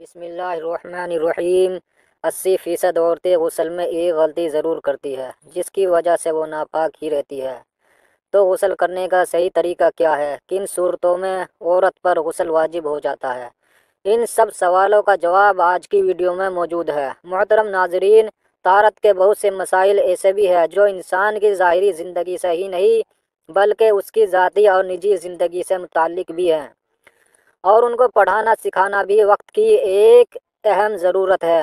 بسم اللہ الرحمن الرحیم 80% عورتیں غسل میں ایک غلطی ضرور کرتی ہے جس کی وجہ سے وہ ناپاک ہی رہتی ہے۔ تو غسل کرنے کا صحیح طریقہ کیا ہے؟ کن صورتوں میں عورت پر غسل واجب ہو جاتا ہے؟ ان سب سوالوں کا جواب آج کی ویڈیو میں موجود ہے۔ محترم ناظرین، طہارت کے بہت سے مسائل ایسے بھی ہیں جو انسان کی ظاہری زندگی سے ہی نہیں بلکہ اس کی ذاتی اور نجی زندگی سے متعلق بھی ہیں، اور ان کو پڑھانا سکھانا بھی وقت کی ایک اہم ضرورت ہے،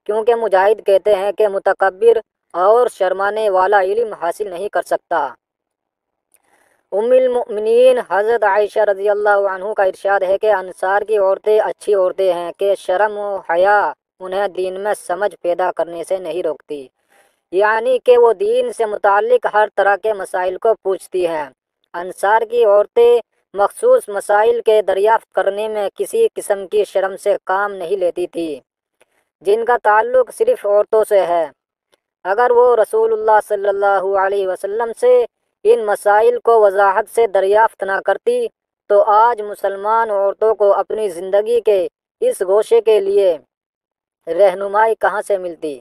کیونکہ مجاہد کہتے ہیں کہ متکبر اور شرمانے والا علم حاصل نہیں کر سکتا۔ ام المؤمنین حضرت عائشہ رضی اللہ عنہ کا ارشاد ہے کہ انصار کی عورتیں اچھی عورتیں ہیں کہ شرم و حیا انہیں دین میں سمجھ پیدا کرنے سے نہیں روکتی، یعنی کہ وہ دین سے متعلق ہر طرح کے مسائل کو پوچھتی ہیں۔ انصار کی عورتیں مخصوص مسائل کے دریافت کرنے میں کسی قسم کی شرم سے کام نہیں لیتی تھی جن کا تعلق صرف عورتوں سے ہے۔ اگر وہ رسول اللہ صلی اللہ علیہ وسلم سے ان مسائل کو وضاحت سے دریافت نہ کرتی تو آج مسلمان عورتوں کو اپنی زندگی کے اس گوشے کے لیے رہنمائی کہاں سے ملتی؟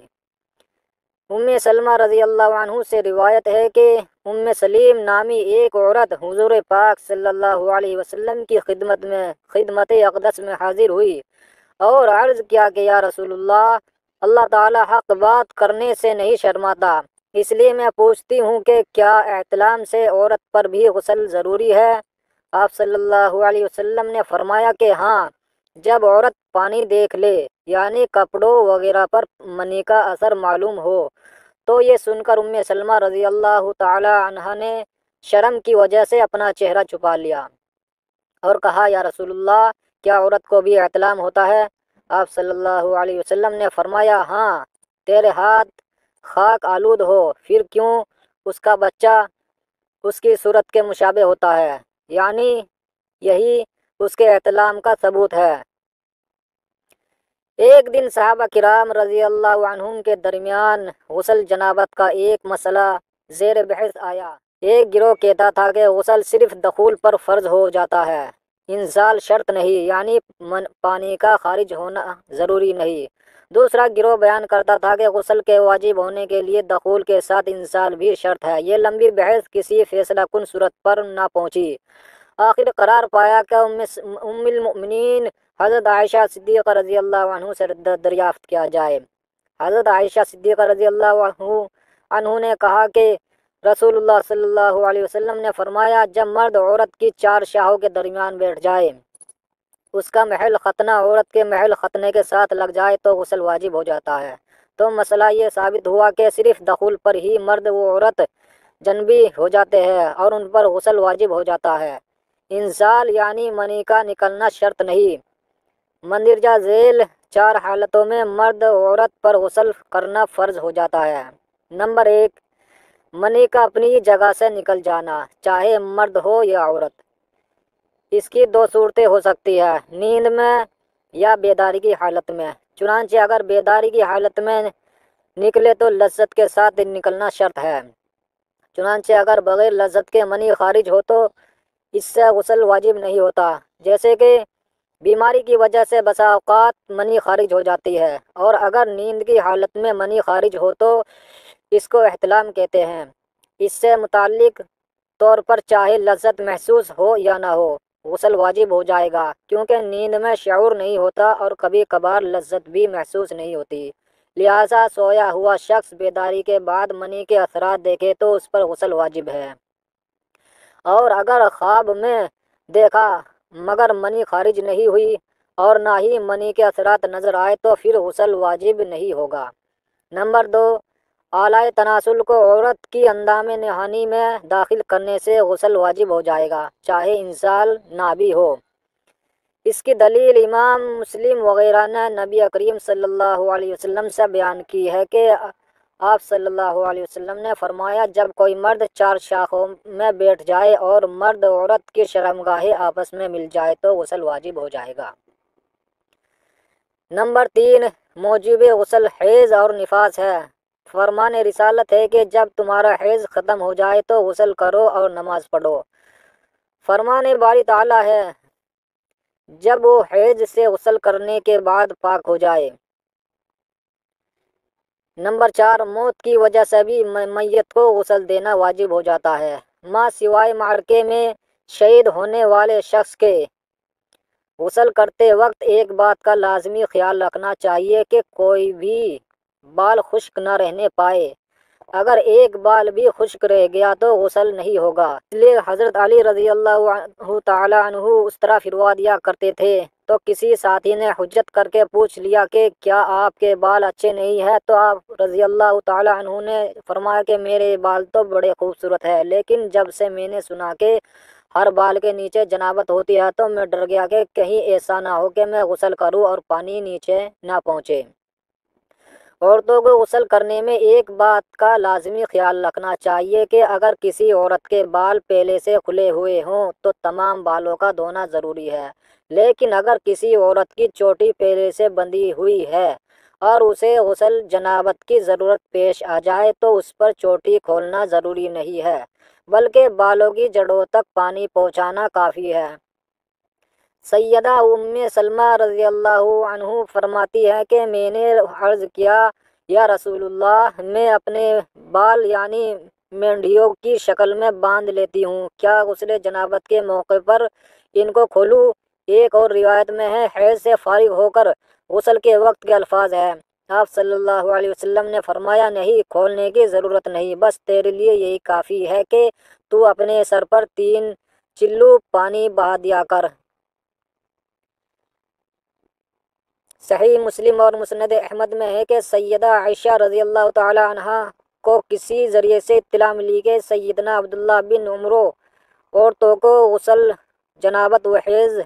ام سلمہ رضی اللہ عنہ سے روایت ہے کہ ام سلیم نامی ایک عورت حضور پاک صلی اللہ علیہ وسلم کی خدمت اقدس میں حاضر ہوئی اور عرض کیا کہ یا رسول اللہ، اللہ تعالی حق بات کرنے سے نہیں شرماتا، اس لیے میں پوچھتی ہوں کہ کیا احتلام سے عورت پر بھی غسل ضروری ہے؟ آپ صلی اللہ علیہ وسلم نے فرمایا کہ ہاں، جب عورت پانی دیکھ لے، یعنی کپڑوں وغیرہ پر منی کا اثر معلوم ہو۔ تو یہ سن کر ام سلمہ رضی اللہ تعالی عنہا نے شرم کی وجہ سے اپنا چہرہ چھپا لیا اور کہا یا رسول اللہ، کیا عورت کو بھی احتلام ہوتا ہے؟ آپ صلی اللہ علیہ وسلم نے فرمایا ہاں، تیرے ہاتھ خاک آلود ہو، پھر کیوں اس کا بچہ اس کی صورت کے مشابہ ہوتا ہے، یعنی یہی اس کے احتلام کا ثبوت ہے۔ ایک دن صحابہ کرام رضی اللہ عنہم کے درمیان غسل جنابت کا ایک مسئلہ زیر بحث آیا۔ ایک گروہ کہتا تھا کہ غسل صرف دخول پر فرض ہو جاتا ہے، انزال شرط نہیں، یعنی پانی کا خارج ہونا ضروری نہیں۔ دوسرا گروہ بیان کرتا تھا کہ غسل کے واجب ہونے کے لیے دخول کے ساتھ انزال بھی شرط ہے۔ یہ لمبی بحث کسی فیصلہ کن صورت پر نہ پہنچی۔ آخر قرار پایا کہ ام المؤمنین حضرت عائشہ صدیقہ رضی اللہ عنہ سے دریافت کیا جائے۔ حضرت عائشہ صدیقہ رضی اللہ عنہ نے کہا کہ رسول اللہ صلی اللہ علیہ وسلم نے فرمایا، جب مرد عورت کی چار شاہوں کے درمیان بیٹھ جائے، اس کا محل ختنہ عورت کے محل ختنے کے ساتھ لگ جائے تو غسل واجب ہو جاتا ہے۔ تو مسئلہ یہ ثابت ہوا کہ صرف دخول پر ہی مرد و عورت جنبی ہو جاتے ہیں اور ان پر غسل واجب ہو جاتا ہے، انزال یعنی منی کا نکلنا شرط نہیں۔ مندرجہ ذیل چار حالتوں میں مرد و عورت پر غسل کرنا فرض ہو جاتا ہے۔ نمبر 1، منی کا اپنی جگہ سے نکل جانا، چاہے مرد ہو یا عورت۔ اس کی دو صورتیں ہو سکتی ہیں، نیند میں یا بیداری کی حالت میں۔ چنانچہ اگر بیداری کی حالت میں نکلے تو لذت کے ساتھ نکلنا شرط ہے، چنانچہ اگر بغیر لذت کے منی خارج ہو تو اس سے غسل واجب نہیں ہوتا، جیسے کہ بیماری کی وجہ سے بسا اوقات منی خارج ہو جاتی ہے، اور اگر نیند کی حالت میں منی خارج ہو تو اس کو احتلام کہتے ہیں۔ اس سے متعلق طور پر چاہے لذت محسوس ہو یا نہ ہو، غسل واجب ہو جائے گا، کیونکہ نیند میں شعور نہیں ہوتا اور کبھی کبھار لذت بھی محسوس نہیں ہوتی، لہٰذا سویا ہوا شخص بیداری کے بعد منی کے اثرات دیکھے تو اس پر غسل واجب ہے، اور اگر خواب میں دیکھا مگر منی خارج نہیں ہوئی اور نہ ہی منی کے اثرات نظر آئے تو پھر غسل واجب نہیں ہوگا۔ نمبر 2، اعلی تناسل کو عورت کی اندام نہانی میں داخل کرنے سے غسل واجب ہو جائے گا، چاہے انزال نہ بھی ہو۔ اس کی دلیل امام مسلم وغیرہ نے نبی کریم صلی اللہ علیہ وسلم سے بیان کی ہے کہ آپ صلی اللہ علیہ وسلم نے فرمایا، جب کوئی مرد چار شاخوں میں بیٹھ جائے اور مرد عورت کی شرمگاہیں آپس میں مل جائے تو غسل واجب ہو جائے گا۔ نمبر 3، موجب غسل حیض اور نفاس ہے۔ فرمان رسالت ہے کہ جب تمہارا حیض ختم ہو جائے تو غسل کرو اور نماز پڑھو۔ فرمان باری تعالیٰ ہے، جب وہ حیض سے غسل کرنے کے بعد پاک ہو جائے۔ نمبر 4، موت کی وجہ سے بھی میت کو غسل دینا واجب ہو جاتا ہے۔ ماں سوائے معرکے میں شہید ہونے والے شخص کے غسل کرتے وقت ایک بات کا لازمی خیال رکھنا چاہیے کہ کوئی بھی بال خشک نہ رہنے پائے۔ اگر ایک بال بھی خشک رہ گیا تو غسل نہیں ہوگا۔ اس لیے حضرت علی رضی اللہ تعالی عنہ اس طرح فرما دیا کرتے تھے تو کسی ساتھی نے حجت کر کے پوچھ لیا کہ کیا آپ کے بال اچھے نہیں ہیں؟ تو آپ رضی اللہ تعالی عنہ نے فرمایا کہ میرے بال تو بڑے خوبصورت ہیں، لیکن جب سے میں نے سنا کہ ہر بال کے نیچے جنابت ہوتی ہے تو میں ڈر گیا کہ کہیں ایسا نہ ہو کہ میں غسل کروں اور پانی نیچے نہ پہنچے۔ عورتوں کو غسل کرنے میں ایک بات کا لازمی خیال رکھنا چاہیے کہ اگر کسی عورت کے بال پہلے سے کھلے ہوئے ہوں تو تمام بالوں کا دھونا ضروری ہے، لیکن اگر کسی عورت کی چوٹی پہلے سے بندھی ہوئی ہے اور اسے غسل جنابت کی ضرورت پیش آ جائے تو اس پر چوٹی کھولنا ضروری نہیں ہے، بلکہ بالوں کی جڑوں تک پانی پہنچانا کافی ہے۔ سیدہ ام سلمہ رضی اللہ عنہ فرماتی ہے کہ میں نے عرض کیا، یا رسول اللہ، میں اپنے بال یعنی مینڈھیوں کی شکل میں باندھ لیتی ہوں، کیا غسل جنابت کے موقع پر ان کو کھولوں؟ ایک اور روایت میں ہے، حیض سے فارغ ہو کر غسل کے وقت کے الفاظ ہیں۔ آپ صلی اللہ علیہ وسلم نے فرمایا، نہیں، کھولنے کی ضرورت نہیں، بس تیرے لیے یہی کافی ہے کہ تو اپنے سر پر 3 چلو پانی بہا دیا کر۔ صحیح مسلم اور مسند احمد میں ہے کہ سیدہ عائشہ رضی اللہ تعالی عنہا کو کسی ذریعے سے اطلاع ملی کہ سیدنا عبداللہ بن عمر عورتوں کو غسل جنابت و حیض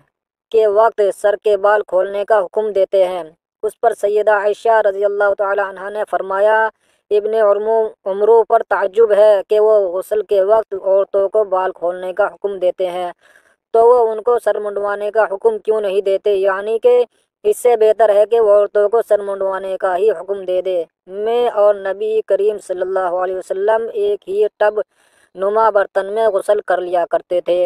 کے وقت سر کے بال کھولنے کا حکم دیتے ہیں۔ اس پر سیدہ عائشہ رضی اللہ تعالی عنہا نے فرمایا، ابن عمر پر تعجب ہے کہ وہ غسل کے وقت عورتوں کو بال کھولنے کا حکم دیتے ہیں تو وہ ان کو سر منڈوانے کا حکم کیوں نہیں دیتے، یعنی کہ اس سے بہتر ہے کہ وہ عورتوں کو سر منڈوانے کا ہی حکم دے دے۔ میں اور نبی کریم صلی اللہ علیہ وسلم ایک ہی ٹب نما برتن میں غسل کر لیا کرتے تھے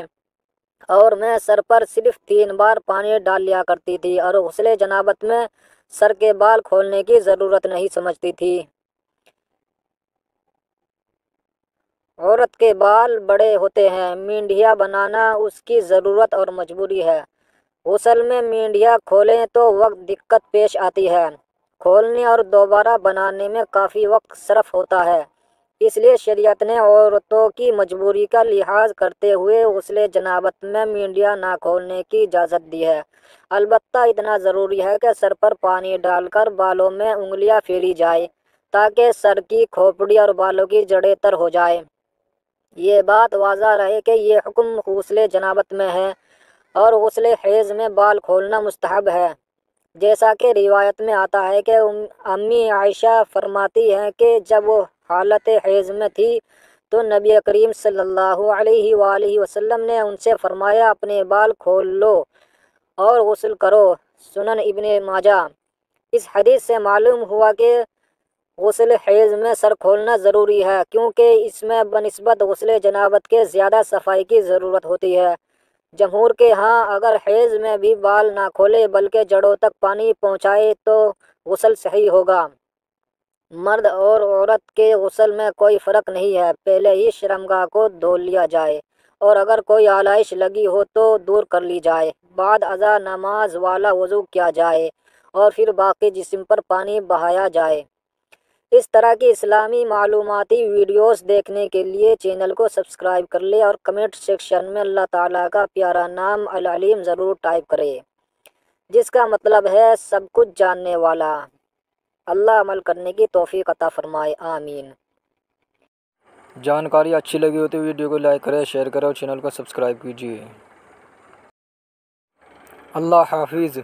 اور میں سر پر صرف 3 بار پانی ڈال لیا کرتی تھی اور غسل جنابت میں سر کے بال کھولنے کی ضرورت نہیں سمجھتی تھی۔ عورت کے بال بڑے ہوتے ہیں، مینڈھیاں بنانا اس کی ضرورت اور مجبوری ہے۔ غسل میں مینڈھیاں کھولیں تو وقت دقت پیش آتی ہے، کھولنے اور دوبارہ بنانے میں کافی وقت صرف ہوتا ہے، اس لیے شریعت نے عورتوں کی مجبوری کا لحاظ کرتے ہوئے غسل جنابت میں مینڈھیاں نہ کھولنے کی اجازت دی ہے۔ البتہ اتنا ضروری ہے کہ سر پر پانی ڈال کر بالوں میں انگلیاں پھیری جائے تاکہ سر کی کھوپڑی اور بالوں کی جڑیں تر ہو جائے۔ یہ بات واضح رہے کہ یہ حکم غسل جنابت میں ہے اور غسل حیض میں بال کھولنا مستحب ہے، جیسا کہ روایت میں آتا ہے کہ امی عائشہ فرماتی ہیں کہ جب وہ حالت حیض میں تھی تو نبی کریم صلی اللہ علیہ وآلہ وسلم نے ان سے فرمایا، اپنے بال کھول لو اور غسل کرو۔ سنن ابن ماجہ۔ اس حدیث سے معلوم ہوا کہ غسل حیض میں سر کھولنا ضروری ہے کیونکہ اس میں بنسبت غسل جنابت کے زیادہ صفائی کی ضرورت ہوتی ہے۔ جمہور کے ہاں اگر حیض میں بھی بال نہ کھولے بلکہ جڑوں تک پانی پہنچائے تو غسل صحیح ہوگا۔ مرد اور عورت کے غسل میں کوئی فرق نہیں ہے، پہلے ہی شرمگاہ کو دھو لیا جائے اور اگر کوئی آلائش لگی ہو تو دور کر لی جائے، بعد ازاں نماز والا وضو کیا جائے اور پھر باقی جسم پر پانی بہایا جائے۔ اس طرح کی اسلامی معلوماتی ویڈیوز دیکھنے کے لیے چینل کو سبسکرائب کر لے اور کمنٹ سیکشن میں اللہ تعالیٰ کا پیارا نام العلیم ضرور ٹائپ کرے، جس کا مطلب ہے سب کچھ جاننے والا۔ اللہ عمل کرنے کی توفیق عطا فرمائے، آمین۔ جانکاری اچھی لگی ہو تو ویڈیو کو لائک کریں، شیئر کریں اور چینل کو سبسکرائب کیجیے۔ اللہ حافظ۔